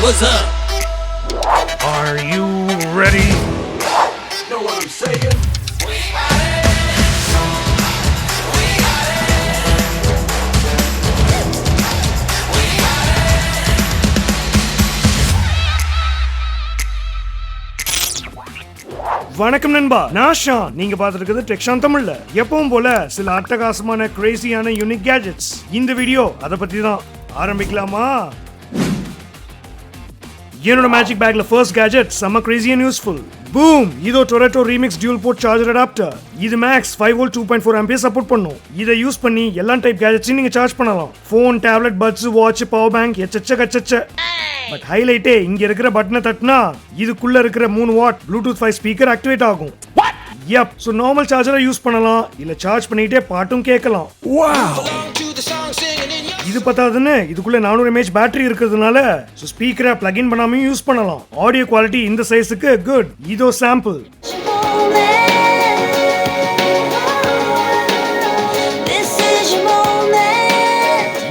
What's up? Are you ready? Know what I'm saying? We got it. We got it. We got it. வணக்கம் நண்பா, நான் Shawn. நீங்க பார்த்துருக்கிறது டெக்ஷான் தமிழ்ல. எப்பவும் போல சில அட்டகாசமான கிரேசியான யூனிக் கேஜெட்ஸ். இந்த வீடியோ அதை பத்தி தான். ஆரம்பிக்கலாமா? என்னோட மேஜிக் பேக்ல ஃபர்ஸ்ட் கேஜெட் செம்ம கிரேசி அண்ட் யூஸ்ஃபுல். பூம்! இதோ Toreto remix dual port charger adapter. இது மேக்ஸ் 5 வோல்ட் 2.4 ஆம்பியர் சப்போர்ட் பண்ணும். இதை யூஸ் பண்ணி எல்லா டைப் கேஜெட்ஸையும் நீங்க சார்ஜ் பண்ணலாம். Phone, tablet, buds, watch, power bank, எச்சச்ச. பட் ஹைலைட்டே இங்க இருக்கிற பட்டனை தட்டினா இதுக்குள்ள இருக்கிற 3 வாட் ப்ளூடூத் 5 ஸ்பீக்கர் ஆக்டிவேட் ஆகும். யப், சோ நார்மல் சார்ஜரை யூஸ் பண்ணலாம், இல்ல சார்ஜ் பண்ணிட்டே பாட்டும் கேட்கலாம். வாவ்! இது பத்தாதுன்னு இதுக்குள்ள 400 mAh பேட்டரி இருக்கிறதுனால ஸ்பீக்கரை பிளக் இன் பண்ணாம யூஸ் பண்ணலாம். ஆடியோ குவாலிட்டி இந்த சைஸுக்கு குட். இதோ சாம்பிள்.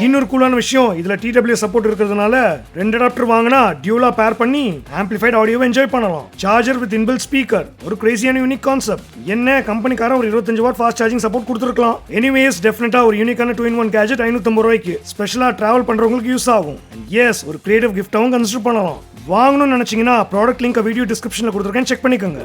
இன்னொரு கூலான விஷயம், இதுல TW சப்போர்ட் இருக்கிறதுனால 2 அடாப்டர் வாங்கினா டியூலா பேர் பண்ணி ஆம்பிளிஃபைட் ஆடியோவை என்ஜாய் பண்ணலாம். சார்ஜர் வித் இன்பில்ட் ஸ்பீக்கர், ஒரு கிரேசியான யூனிக் கான்செப்ட். என்ன கம்பெனிக்காரன் ஒரு 25 வாட் ஃபாஸ்ட் சார்ஜிங் சப்போர்ட் கொடுத்துருக்கலாம். எனிவேஸ் டெஃபினட்டா ஒரு யூனிக்கான 2-in-1 கேஜெட் 550 ரூபாய்க்கு ஸ்பெஷலா டிராவல் பண்றவங்களுக்கு யூஸ் ஆகும். எஸ், ஒரு கிரியேட்டிவ் கிஃப்டாவும் கன்சிடர் பண்ணலாம். வாங்கணும்னு நினைச்சீங்கன்னா ப்ராடக்ட் லிங்க் வீடியோ டிஸ்கிரிப்ஷன்ல கொடுத்துருக்கேன், செக் பண்ணிக்கோங்க.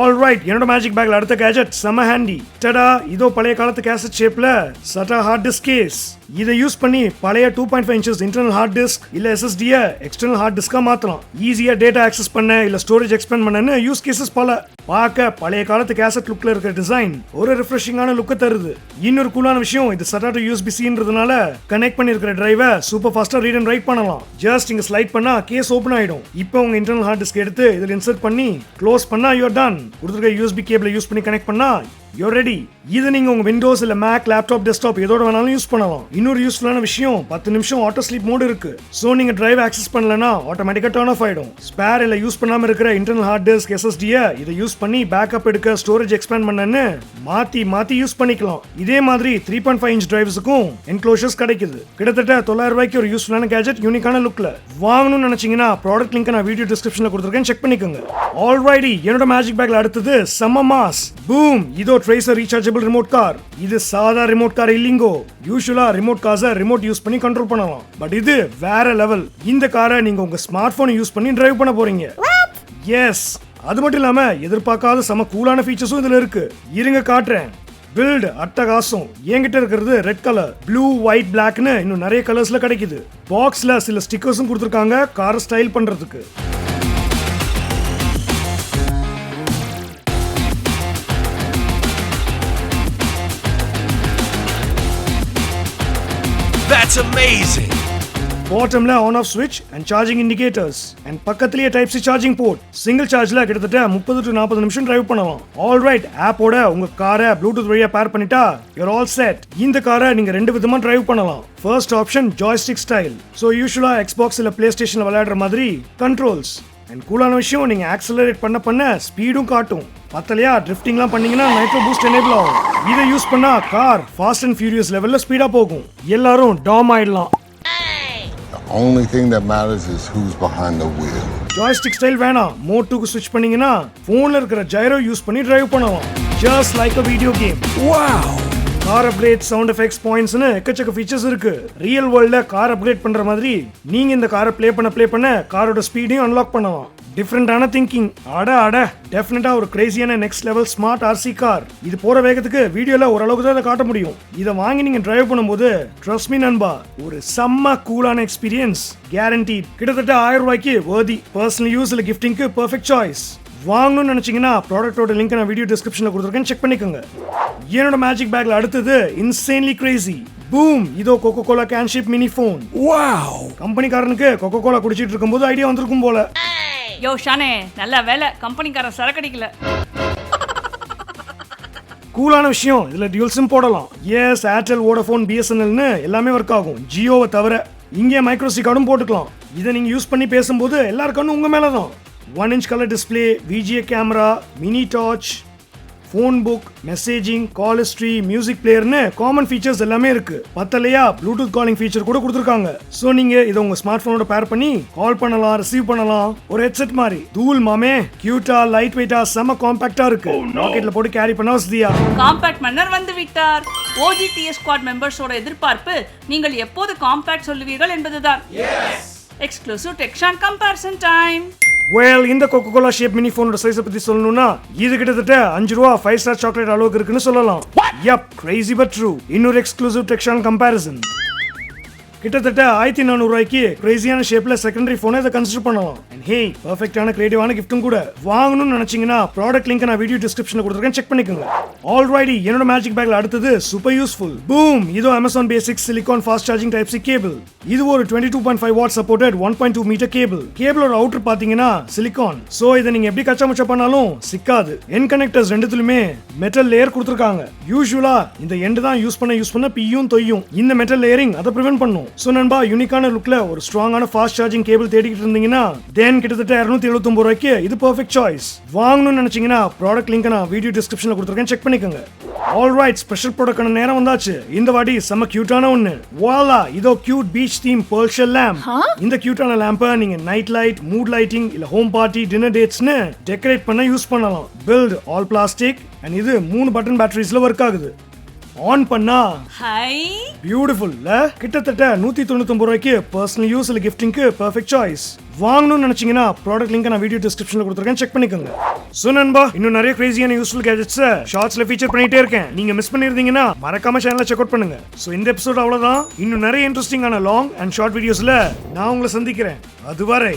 ஆல்ரைட், என்னோட மேஜிக் பேக்ல அடுத்த கேஜெட் செம ஹேண்டி. டடா! இதோ பழைய காலத்து கேசட் ஷேப்ல SATA ஹார்ட் டிஸ்க் கேஸ். இதை யூஸ் பண்ணி பழைய 2.5 inches இன்டர்னல் ஹார்ட் டிஸ்க் இல்ல SSD எக்ஸ்டர்னல் ஹார்ட் டிஸ்கா மாத்தலாம். ஈஸியா டேட்டா ஆக்சஸ் பண்ண இல்ல ஸ்டோரேஜ் எக்ஸ்பேண்ட் பண்ணனு யூஸ் கேசஸ் பல. பார்க்க பழைய காலத்து கேசட் லுக்ல இருக்கிற டிசைன் ஒரு ரிஃப்ரெஷிங்கான லுக் தருது. இன்னொரு கூலான விஷயம், இது SATA to USB-Cன்றதுனால கனெக்ட் பண்ணி இருக்கிற டிரைவை சூப்பர் ஃபாஸ்டா ரீட் அண்ட் ரைட் பண்ணலாம். ஜஸ்ட் இங்க ஸ்லைட் பண்ணா கேஸ் ஓபன் ஆயிடும். இப்போ உங்க இன்டர்னல் ஹார்ட் டிஸ்க் எடுத்து இதில் இன்சர்ட் பண்ணி க்ளோஸ் பண்ணா யூ ஆர் டன். கொடுத்துருக்க USB கேபிளை யூஸ் பண்ணி கனெக்ட் பண்ணா you're ready. இது நீங்க உங்க விண்டோஸ் இல்ல மேக், லேப்டாப், டெஸ்க்டாப் எதோட வேணாலும் யூஸ் பண்ணலாம். இன்னொரு யூஸ்ஃபுல்லான விஷயம், 10 நிமிஷம் ஆட்டோ ஸ்லீப் மோட் இருக்கு. சோ நீங்க டிரைவ் ஆக்சஸ் பண்ணலனா ஆட்டோமேட்டிக்கா டர்ன் ஆஃப் ஆயிடும். ஸ்பேர் இல்ல யூஸ் பண்ணாம இருக்கிற இன்டர்னல் ஹார்ட் டிஸ்க், SSD இதை யூஸ் பண்ணி பேக்கப் எடுக்க, ஸ்டோரேஜ் எக்ஸ்பேண்ட் பண்ணனு மாத்தி யூஸ் பண்ணிக்கலாம். இதே மாதிரி 3.5 inch டிரைவ்ஸ்க்கும் என்க்ளோஷர்ஸ் கிடைக்குது. கிட்டத்தட்ட 900 ரூபாய்க்கு ஒரு யூஸ்ஃபுல்லான கேஜெட் யூனிக்கான லுக்ல. வாங்கணும்னு நினைச்சீங்கன்னா ப்ராடக்ட் லிங்க் நான் வீடியோ டிஸ்கிரிப்ஷன்ல கொடுத்துருக்கேன், செக் பண்ணிக்கோங்க. ஆல்ரைடி, என்னோட மேஜிக் பேக்ல அடுத்தது செம்ம மாஸ். பூம்! இதோ ட்ரேசர் ரீசார்ஜபிள் ரிமோட் கார். இது சாதா ரிமோட் கார் இல்லிங்கோ. யூசுவலா ரிமோட் காரை ரிமோட் யூஸ் பண்ணி கண்ட்ரோல் பண்ணலாம். பட் இது வேற லெவல். இந்த காரை நீங்க உங்க ஸ்மார்ட் போன் யூஸ் பண்ணி டிரைவ் பண்ண போறீங்க. எஸ், அது மட்டும் இல்லாம எதிர்பார்க்காத செம கூலான ஃபீச்சர்ஸும் இதுல இருக்கு. இருங்க காட்டுறேன். பில்ட் அட்டகாசம். என்கிட்ட இருக்கிறது ரெட் கலர், ப்ளூ, ஒயிட், பிளாக்னு இன்னும் நிறைய கலர்ஸ்ல கிடைக்குது. பாக்ஸ்ல சில ஸ்டிக்கர்ஸும் கொடுத்துருக்காங்க காரை ஸ்டைல் பண்றதுக்கு. That's amazing. பாட்டம்ல ஆன் ஆஃப் ஸ்விட்ச் அண்ட் சார்ஜிங் இண்டிகேட்டர்ஸ் அண்ட் பக்கத்துலயே type C charging port. Single சார்ஜ்ல கிட்டத்தட்ட 30 to 40 நிமிஷம் டிரைவ் பண்ணலாம். ஆல்ரைட், ஆப்போட உங்க காரை ப்ளூடூத் வழியா பேர் பண்ணிட்டா யூ ஆர் ஆல் செட். இந்த காரை நீங்க 2 விதமா டிரைவ் பண்ணலாம். First option joystick style. So யூசுவலா எக்ஸ்பாக்ஸ் இல்ல பிளே ஸ்டேஷன்ல விளையாடுற மாதிரி கண்ட்ரோல்ஸ். அண்ட் கூலான விஷயம், நீங்க ஆக்சலரேட் பண்ண ஸ்பீடும் காட்டும். பத்தலையா ட்ரிஃப்டிங்லாம் பண்ணீங்கன்னா நைட்ரோ பூஸ்ட் எனேபிள் ஆகும். இதை யூஸ் பண்ணா கார் ஃபாஸ்ட் அண்ட் ஃபியூரியஸ் லெவல்ல ஸ்பீடா போகும். எல்லாரும் டாம் ஆயிடலாம். The only thing that matters is who's behind the wheel. Joystick style வேணாம். மோட் 2க்கு ஸ்விட்ச் பண்ணீங்கன்னா போன்ல இருக்கிற ஜைரோ யூஸ் பண்ணி டிரைவ் பண்ணலாம். Just like a video game. Wow! Car upgrade, sound effects, பாயிண்ட்ஸ்னு எக்கச்சக்க ஃபீச்சர்ஸ் இருக்கு. ரியல் வேர்ல்ட்ல கார் அப்கிரேட் பண்ற மாதிரி நீங்க இந்த காரை ப்ளே பண்ண காரோட ஸ்பீடையும் அன்லாக் பண்ணலாம். டிஃபரெண்டான திங்கிங். அட டெஃபினட்டா ஒரு கிரேசியான next level smart RC car. இது போற வேகத்துக்கு வீடியோல ஓரளவுக்கு தான் இதை காட்ட முடியும். இதை வாங்கி நீங்க டிரைவ் பண்ணும்போது ட்ரஸ்ட் மீ நண்பா, ஒரு செம்ம கூலான எக்ஸ்பீரியன்ஸ் கேரண்டீட். கிட்டத்தட்ட 1000 ரூபாய்க்கு வர்தி. பர்சனல் யூஸ் இல்ல கிஃப்டிங்க்கு பெர்ஃபெக்ட் சாய்ஸ். வாங்கணும்னு நினைச்சீங்கன்னா ப்ராடக்ட்டோட லிங்க் நான் வீடியோ டிஸ்கிரிப்ஷன்ல கொடுத்துருக்கேன், செக் பண்ணிக்கோங்க. என்னோட மேஜிக் பேக்ல அடுத்தது இன்சேன்லி கிரேசி. பூம்! இதோ Coca Cola can shape mini phone. Wow! கம்பெனிக்காரனுக்கு கோகோ கோலா குடிச்சிட்டு இருக்கும்போது ஐடியா வந்திருக்கும் போல. யோ ஷானே, நல்ல வேலை கம்பெனிக்காரன் சரக்கடிக்கல. கூலான விஷயம், இதுல டியூல் சிம் போடலாம். எஸ், ஏர்டெல், வோடஃபோன், BSNLனு எல்லாமே ஒர்க் ஆகும், ஜியோவை தவிர. இங்கே மைக்ரோசி கார்டும் போட்டுக்கலாம். இதை நீங்க யூஸ் பண்ணி பேசும்போது எல்லாருக்கும் உங்க மேல தான். 1 inch colour display, VGA camera, mini torch, phone book, messaging, call history, music பிளேயர்னு காமன் ஃபீச்சர்ஸ் எல்லாமே இருக்கு. பத்தலையா ப்ளூடூத் காலிங் ஃபீச்சர் கூட கொடுத்துருக்காங்க. ஸோ நீங்க இதை உங்க ஸ்மார்ட் போனோட பேர் பண்ணி கால் பண்ணலாம், ரிசீவ் பண்ணலாம். ஒரு ஹெட்செட் மாதிரி தூள் மாமே, கியூட்டா, லைட் வெயிட்டா, செம காம்பாக்டா இருக்கு. பாக்கெட்ல போட்டு கேரி பண்ண வசதியா. காம்பாக்ட் மன்னர் வந்து விட்டார். OGTS ஸ்குவாட் மெம்பர்ஸோட எதிர்பார்ப்பு நீங்கள் எப்போது காம்பாக்ட் சொல்லுவீர்கள் என்பதுதான். எக்ஸ்க்ளூசிவ் டெக்ஷான் கம்பேரிசன் டைம். இந்த கோகோகோலா ஷேப் மினி போனோட சைஸை பத்தி சொல்லணும்னா இது கிட்டத்தட்ட 5 ரூபா 5 ஸ்டார் சாக்லேட் அளவுக்கு இருக்குன்னு சொல்லலாம். Yup, crazy but true. இன்னொரு எக்ஸ்க்ளூசிவ் டெக்ஷான் கம்பேரிசன். கிட்டத்தட்ட 1400 ரூபாய்க்கு கிரேசியான ஷேப்ல செகண்டரி போனை இதை கன்சிடர் பண்ணலாம். அண்ட் ஹே, பெர்ஃபெக்ட்டான கிரியேட்டிவான கிஃப்ட்டும் கூட. வாங்கணும்னு நினைச்சீங்கன்னா ப்ராடக்ட் லிங்க் நான் வீடியோ டிஸ்கிரிப்ஷன்ல கொடுத்துருக்கேன், செக் பண்ணிக்கோங்க. ஆல்ரைடி என்னோட மேஜிக் பேக்ல அடுத்தது சூப்பர் யூஸ்ஃபுல். பூம், இதோ Amazon basics silicone fast charging type C cable. இது ஒரு 22.5 வாட் சப்போர்ட்டட் 1.2 மீட்டர் கேபிள். கேபிளோட அவுட்டர் பாத்தீங்கன்னா சிலிகான். சோ இதை நீங்க எப்படி கச்சா முச்சா பண்ணாலும் சிக்காது. என் கனெக்டர்ஸ் ரெண்டுத்துலயுமே மெட்டல் லேயர் கொடுத்துருக்காங்க. யூசுவலா இந்த எண்ட் தான் யூஸ் பண்ண பியும் தொய்யும். இந்த மெட்டல் லேயரிங் அதை பிரிவென்ட் பண்ணும். சோ நண்பா, யூனிக்கான லுக்ல ஒரு ஸ்ட்ராங்கான ஃபாஸ்ட் சார்ஜிங் கேபிள் தேடிக்கிட்டு இருந்தீங்கன்னா தென் கிட்டத்தட்ட 279 ரூபாய்க்கு இது பெர்ஃபெக்ட் சாய்ஸ். வாங்கணும்னு நினைச்சீங்கன்னா ப்ராடக்ட் லிங்க் நான் வீடியோ டிஸ்கிரிப்ஷன்ல கொடுத்துருக்கேன், செக் பண்ணிக்கோங்க. ஆல்ரைட், ஸ்பெஷல் ப்ராடக்டான நேரம் வந்தாச்சு. இந்த வாட்டி செம்ம கியூட்டான ஒன்னு. வாலா, இதோ கியூட் பீச் தீம் பெர்ஷல் லேம்ப். இந்த கியூட்டான லேம்பை நீங்க நைட் லைட், மூட் லைட்டிங் இல்ல ஹோம் பார்ட்டி, டின்னர் டேட்ஸ்னு டெக்கரேட் பண்ண யூஸ் பண்ணலாம். பில்ட் ஆல் பிளாஸ்டிக் அண்ட் இது 3 பட்டன் பேட்டரிஸ்ல ஒர்க் ஆகுது. ஆன் பண்ணா ஹை பியூட்டிஃபுல்ல. கிட்டத்தட்ட 199 ரூபாய்க்கு பர்சனல் யூஸ் இல்ல கிஃப்டிங்க்கு பெர்ஃபெக்ட் சாய்ஸ். வாங்கணும்னு நினைச்சீங்கன்னா ப்ராடக்ட் லிங்க் நான் வீடியோ டிஸ்கிரிப்ஷன்ல கொடுத்துருக்கேன், செக் பண்ணிக்கோங்க. சோ நண்பா, இன்னும் நிறைய கிரேசியான யூஸ்ஃபுல் கேஜெட்ஸ் ஷார்ட்ஸ்ல ஃபீச்சர் பண்ணிட்டே இருக்கேன். நீங்க மிஸ் பண்ணிருந்தீங்கன்னா மறக்காம சேனலை செக் அவுட் பண்ணுங்க. சோ இந்த எபிசோட் அவ்வளவுதான். இன்னும் நிறைய இன்ட்ரெஸ்டிங்கான லாங் அண்ட் ஷார்ட் வீடியோஸ்ல நான் உங்களை சந்திக்கிறேன். அதுவரை